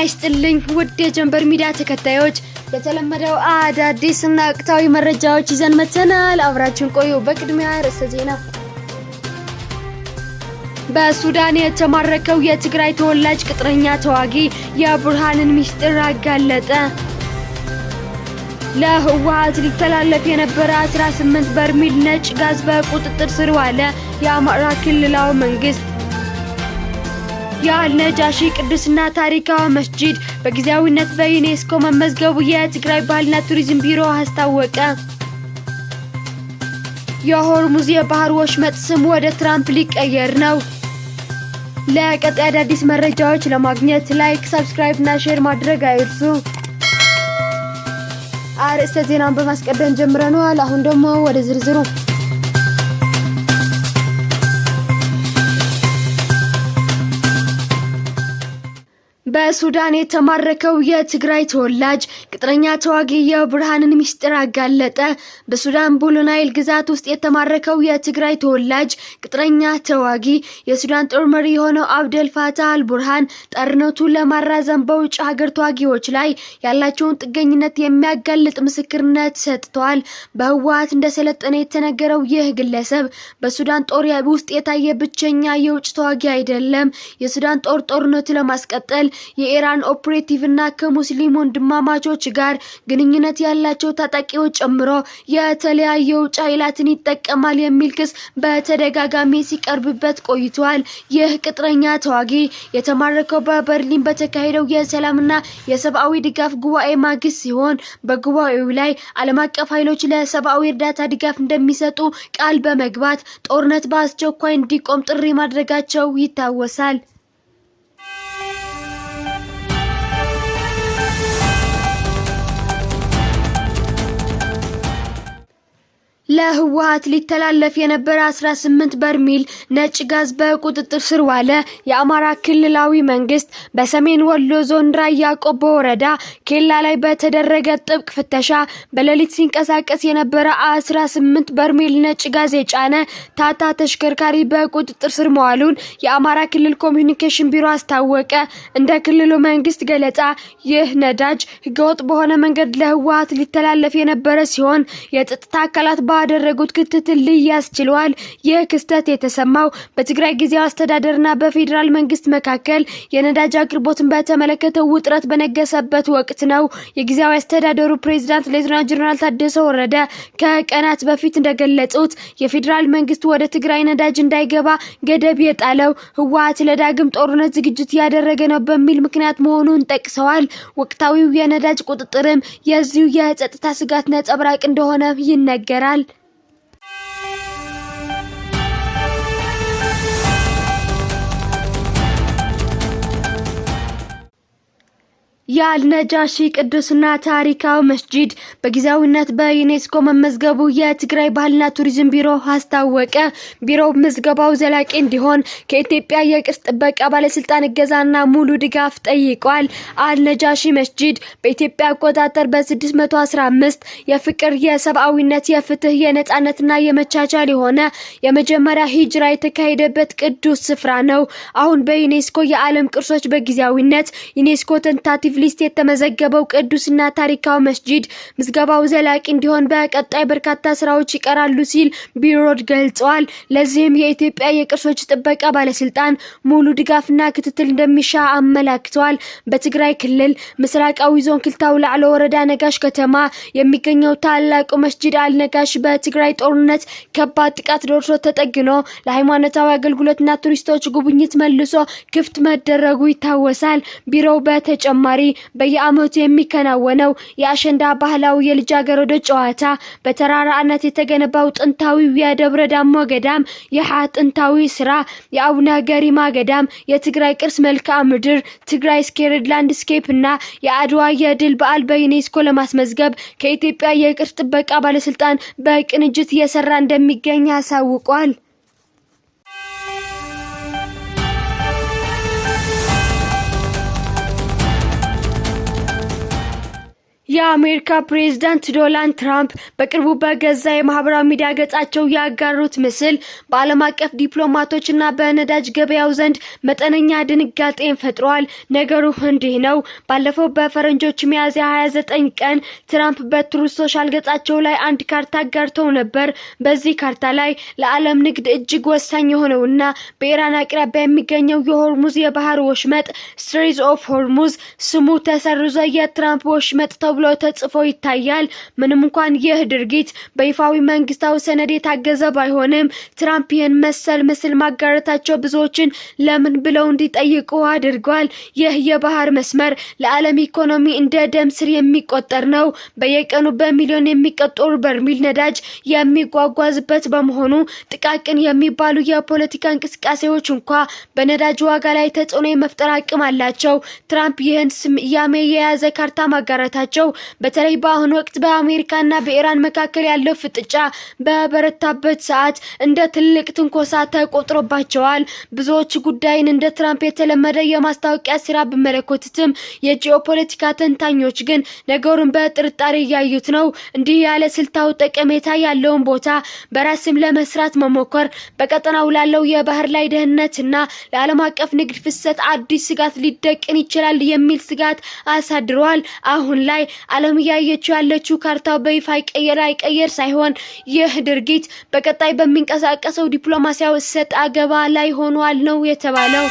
ይስጥልኝ ውድ የጀንበር ሚዲያ ተከታዮች በተለመደው አዳዲስና ወቅታዊ መረጃዎች ይዘን መተናል። አብራችሁን ቆዩ። በቅድሚያ ርዕሰ ዜና። በሱዳን የተማረከው የትግራይ ተወላጅ ቅጥረኛ ተዋጊ የቡርሃንን ሚስጥር አጋለጠ። ለህወሓት ሊተላለፍ የነበረ 18 በርሜል ነጭ ጋዝ በቁጥጥር ስር ዋለ። የአማራ ክልላዊ መንግስት የአልነጃሺ ቅዱስና ታሪካዊ መስጂድ በጊዜያዊነት በዩኔስኮ መመዝገቡ የትግራይ ባህልና ቱሪዝም ቢሮ አስታወቀ። የሆርሙዝ የባህር ወሽመጥ ስም ወደ ትራምፕ ሊቀየር ነው። ለቀጣይ አዳዲስ መረጃዎች ለማግኘት ላይክ፣ ሰብስክራይብ እና ሼር ማድረግ አይርሱ። አርዕስተ ዜናውን በማስቀደም ጀምረናል። አሁን ደግሞ ወደ ዝርዝሩ። በሱዳን የተማረከው የትግራይ ተወላጅ ቅጥረኛ ተዋጊ የቡርሃንን ሚስጥር አጋለጠ። በሱዳን ብሉ ናይል ግዛት ውስጥ የተማረከው የትግራይ ተወላጅ ቅጥረኛ ተዋጊ የሱዳን ጦር መሪ የሆነው አብደል ፋታህ አልቡርሃን ጦርነቱን ለማራዘም በውጭ ሀገር ተዋጊዎች ላይ ያላቸውን ጥገኝነት የሚያጋልጥ ምስክርነት ሰጥቷል። በህወሓት እንደሰለጠነ የተነገረው ይህ ግለሰብ በሱዳን ጦር ውስጥ የታየ ብቸኛ የውጭ ተዋጊ አይደለም። የሱዳን ጦር ጦርነቱ ለማስቀጠል የኢራን ኦፕሬቲቭ እና ከሙስሊም ወንድማማቾች ጋር ግንኙነት ያላቸው ታጣቂዎች ጨምሮ የተለያዩ ውጭ ኃይላትን ይጠቀማል የሚል ክስ በተደጋጋሚ ሲቀርብበት ቆይቷል። ይህ ቅጥረኛ ተዋጊ የተማረከው በበርሊን በተካሄደው የሰላምና የሰብአዊ ድጋፍ ጉባኤ ማግስት ሲሆን በጉባኤው ላይ ዓለም አቀፍ ኃይሎች ለሰብአዊ እርዳታ ድጋፍ እንደሚሰጡ ቃል በመግባት ጦርነት በአስቸኳይ እንዲቆም ጥሪ ማድረጋቸው ይታወሳል። ለህወሓት ሊተላለፍ የነበረ 18 በርሜል ነጭ ጋዝ በቁጥጥር ስር ዋለ። የአማራ ክልላዊ መንግስት በሰሜን ወሎ ዞን ራያ ቆቦ ወረዳ ኬላ ላይ በተደረገ ጥብቅ ፍተሻ በሌሊት ሲንቀሳቀስ የነበረ 18 በርሜል ነጭ ጋዝ የጫነ ታታ ተሽከርካሪ በቁጥጥር ስር መዋሉን የአማራ ክልል ኮሚኒኬሽን ቢሮ አስታወቀ። እንደ ክልሉ መንግስት ገለጻ ይህ ነዳጅ ህገወጥ በሆነ መንገድ ለህወሓት ሊተላለፍ የነበረ ሲሆን የጸጥታ አካላት ባደረጉት ክትትል ሊያዝ ችሏል። ይህ ክስተት የተሰማው በትግራይ ጊዜያዊ አስተዳደርና በፌዴራል መንግስት መካከል የነዳጅ አቅርቦትን በተመለከተ ውጥረት በነገሰበት ወቅት ነው። የጊዜያዊ አስተዳደሩ ፕሬዝዳንት ሌተናንት ጀነራል ታደሰ ወረደ ከቀናት በፊት እንደገለጹት የፌዴራል መንግስት ወደ ትግራይ ነዳጅ እንዳይገባ ገደብ የጣለው ህወሓት ለዳግም ጦርነት ዝግጅት ያደረገ ነው በሚል ምክንያት መሆኑን ጠቅሰዋል። ወቅታዊው የነዳጅ ቁጥጥርም የዚሁ የጸጥታ ስጋት ነጸብራቅ እንደሆነ ይነገራል። የአልነጃሺ ቅዱስና ታሪካዊ መስጂድ በጊዜያዊነት በዩኔስኮ መመዝገቡ የትግራይ ባህልና ቱሪዝም ቢሮ አስታወቀ። ቢሮው ምዝገባው ዘላቂ እንዲሆን ከኢትዮጵያ የቅርስ ጥበቃ ባለስልጣን እገዛና ሙሉ ድጋፍ ጠይቋል። አልነጃሺ መስጂድ በኢትዮጵያ አቆጣጠር በ615 የፍቅር፣ የሰብአዊነት፣ የፍትህ፣ የነጻነትና የመቻቻል የሆነ የመጀመሪያ ሂጅራ የተካሄደበት ቅዱስ ስፍራ ነው። አሁን በዩኔስኮ የዓለም ቅርሶች በጊዜያዊነት ዩኔስኮ ተንታቲቭ ሊስት የተመዘገበው ቅዱስና ታሪካዊ መስጂድ ምዝገባው ዘላቂ እንዲሆን በቀጣይ በርካታ ስራዎች ይቀራሉ ሲል ቢሮ ገልጿል። ለዚህም የኢትዮጵያ የቅርሶች ጥበቃ ባለስልጣን ሙሉ ድጋፍና ክትትል እንደሚሻ አመላክቷል። በትግራይ ክልል ምስራቃዊ ዞን ክልታው ላዕሎ ወረዳ ነጋሽ ከተማ የሚገኘው ታላቁ መስጂድ አልነጋሽ በትግራይ ጦርነት ከባድ ጥቃት ደርሶ ተጠግኖ ለሃይማኖታዊ አገልግሎትና ቱሪስቶች ጉብኝት መልሶ ክፍት መደረጉ ይታወሳል። ቢሮው በተጨማሪ በየዓመቱ የሚከናወነው የአሸንዳ ባህላዊ የልጃገረዶች ጨዋታ፣ በተራራነት የተገነባው ጥንታዊው የደብረ ዳሞ ገዳም፣ ጥንታዊ ስራ፣ የአቡነ ገሪማ ገዳም፣ የትግራይ ቅርስ መልክዓ ምድር፣ ትግራይ ስኬርድ ላንድስኬፕ እና የአድዋ የድል በዓል በዩኔስኮ ለማስመዝገብ ከኢትዮጵያ የቅርስ ጥበቃ ባለስልጣን በቅንጅት እየሰራ እንደሚገኝ አሳውቋል። የአሜሪካ ፕሬዝዳንት ዶናልድ ትራምፕ በቅርቡ በገዛ የማህበራዊ ሚዲያ ገጻቸው ያጋሩት ምስል በዓለም አቀፍ ዲፕሎማቶችና በነዳጅ ገበያው ዘንድ መጠነኛ ድንጋጤን ፈጥሯል። ነገሩ እንዲህ ነው። ባለፈው በፈረንጆች ሚያዝያ 29 ቀን ትራምፕ በትሩዝ ሶሻል ገጻቸው ላይ አንድ ካርታ አጋርተው ነበር። በዚህ ካርታ ላይ ለዓለም ንግድ እጅግ ወሳኝ የሆነውና በኢራን አቅራቢያ የሚገኘው የሆርሙዝ የባህር ወሽመጥ ስትሬት ኦፍ ሆርሙዝ ስሙ ተሰርዞ የትራምፕ ወሽመጥ ተብሎ ተጽፎ ይታያል። ምንም እንኳን ይህ ድርጊት በይፋዊ መንግስታዊ ሰነድ የታገዘ ባይሆንም ትራምፕ ይህን መሰል ምስል ማጋራታቸው ብዙዎችን ለምን ብለው እንዲጠይቁ አድርጓል። ይህ የባህር መስመር ለዓለም ኢኮኖሚ እንደ ደም ስር የሚቆጠር ነው። በየቀኑ በሚሊዮን የሚቆጠሩ በርሜል ነዳጅ የሚጓጓዝበት በመሆኑ ጥቃቅን የሚባሉ የፖለቲካ እንቅስቃሴዎች እንኳ በነዳጅ ዋጋ ላይ ተጽዕኖ የመፍጠር አቅም አላቸው። ትራምፕ ይህን ስያሜ የያዘ ካርታ ማጋራታቸው በተለይ በአሁኑ ወቅት በአሜሪካና በኢራን መካከል ያለው ፍጥጫ በበረታበት ሰዓት እንደ ትልቅ ትንኮሳ ተቆጥሮባቸዋል። ብዙዎች ጉዳይን እንደ ትራምፕ የተለመደ የማስታወቂያ ስራ ቢመለከቱትም የጂኦፖለቲካ ተንታኞች ግን ነገሩን በጥርጣሬ እያዩት ነው። እንዲህ ያለ ስልታዊ ጠቀሜታ ያለውን ቦታ በራስም ለመስራት መሞከር በቀጠናው ላለው የባህር ላይ ደህንነትና ለዓለም አቀፍ ንግድ ፍሰት አዲስ ስጋት ሊደቅን ይችላል የሚል ስጋት አሳድሯል። አሁን ላይ ዓለም ያየችው ያለችው ካርታው በይፋ አይቀየር ሳይሆን ይህ ድርጊት በቀጣይ በሚንቀሳቀሰው ዲፕሎማሲያዊ ሰጥ አገባ ላይ ሆኗል ነው የተባለው።